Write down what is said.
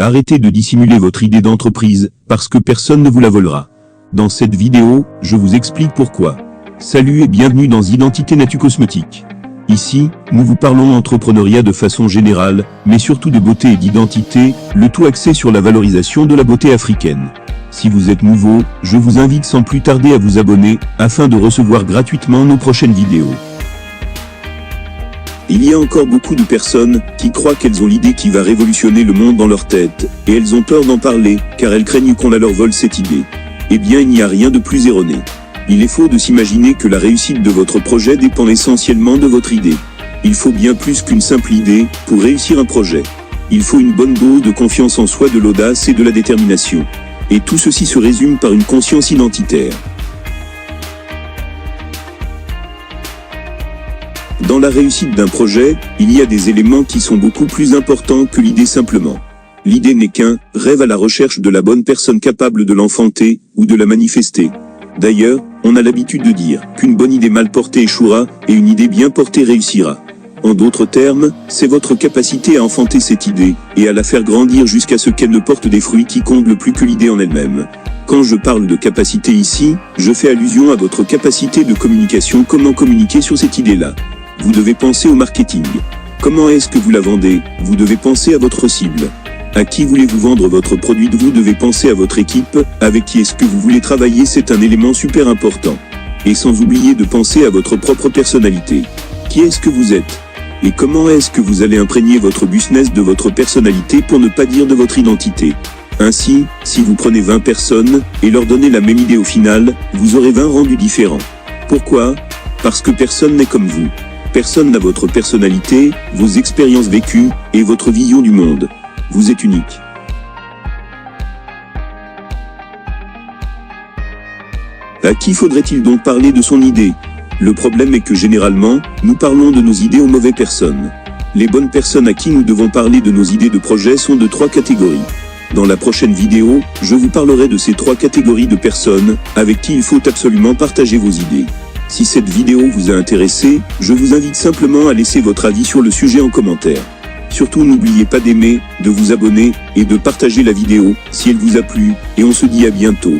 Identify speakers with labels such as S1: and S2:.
S1: Arrêtez de dissimuler votre idée d'entreprise, parce que personne ne vous la volera. Dans cette vidéo, je vous explique pourquoi. Salut et bienvenue dans Identité Natu Cosmétique. Ici, nous vous parlons d'entrepreneuriat de façon générale, mais surtout de beauté et d'identité, le tout axé sur la valorisation de la beauté africaine. Si vous êtes nouveau, je vous invite sans plus tarder à vous abonner, afin de recevoir gratuitement nos prochaines vidéos. Il y a encore beaucoup de personnes qui croient qu'elles ont l'idée qui va révolutionner le monde dans leur tête, et elles ont peur d'en parler, car elles craignent qu'on la leur vole cette idée. Eh bien, il n'y a rien de plus erroné. Il est faux de s'imaginer que la réussite de votre projet dépend essentiellement de votre idée. Il faut bien plus qu'une simple idée pour réussir un projet. Il faut une bonne dose de confiance en soi, de l'audace et de la détermination. Et tout ceci se résume par une conscience identitaire. Dans la réussite d'un projet, il y a des éléments qui sont beaucoup plus importants que l'idée simplement. L'idée n'est qu'un rêve à la recherche de la bonne personne capable de l'enfanter ou de la manifester. D'ailleurs, on a l'habitude de dire qu'une bonne idée mal portée échouera et une idée bien portée réussira. En d'autres termes, c'est votre capacité à enfanter cette idée et à la faire grandir jusqu'à ce qu'elle ne porte des fruits qui comblent plus que l'idée en elle-même. Quand je parle de capacité ici, je fais allusion à votre capacité de communication. Comment communiquer sur cette idée-là? Vous devez penser au marketing. Comment est-ce que vous la vendez? Vous devez penser à votre cible. À qui voulez-vous vendre votre produit? Vous devez penser à votre équipe. Avec qui est-ce que vous voulez travailler? C'est un élément super important. Et sans oublier de penser à votre propre personnalité. Qui est-ce que vous êtes? Et comment est-ce que vous allez imprégner votre business de votre personnalité, pour ne pas dire de votre identité? Ainsi, si vous prenez 20 personnes et leur donnez la même idée au final, vous aurez 20 rendus différents. Pourquoi? Parce que personne n'est comme vous. Personne n'a votre personnalité, vos expériences vécues et votre vision du monde. Vous êtes unique. À qui faudrait-il donc parler de son idée? Le problème est que généralement, nous parlons de nos idées aux mauvaises personnes. Les bonnes personnes à qui nous devons parler de nos idées de projet sont de 3 catégories. Dans la prochaine vidéo, je vous parlerai de ces 3 catégories de personnes avec qui il faut absolument partager vos idées. Si cette vidéo vous a intéressé, je vous invite simplement à laisser votre avis sur le sujet en commentaire. Surtout n'oubliez pas d'aimer, de vous abonner et de partager la vidéo si elle vous a plu, et on se dit à bientôt.